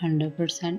100%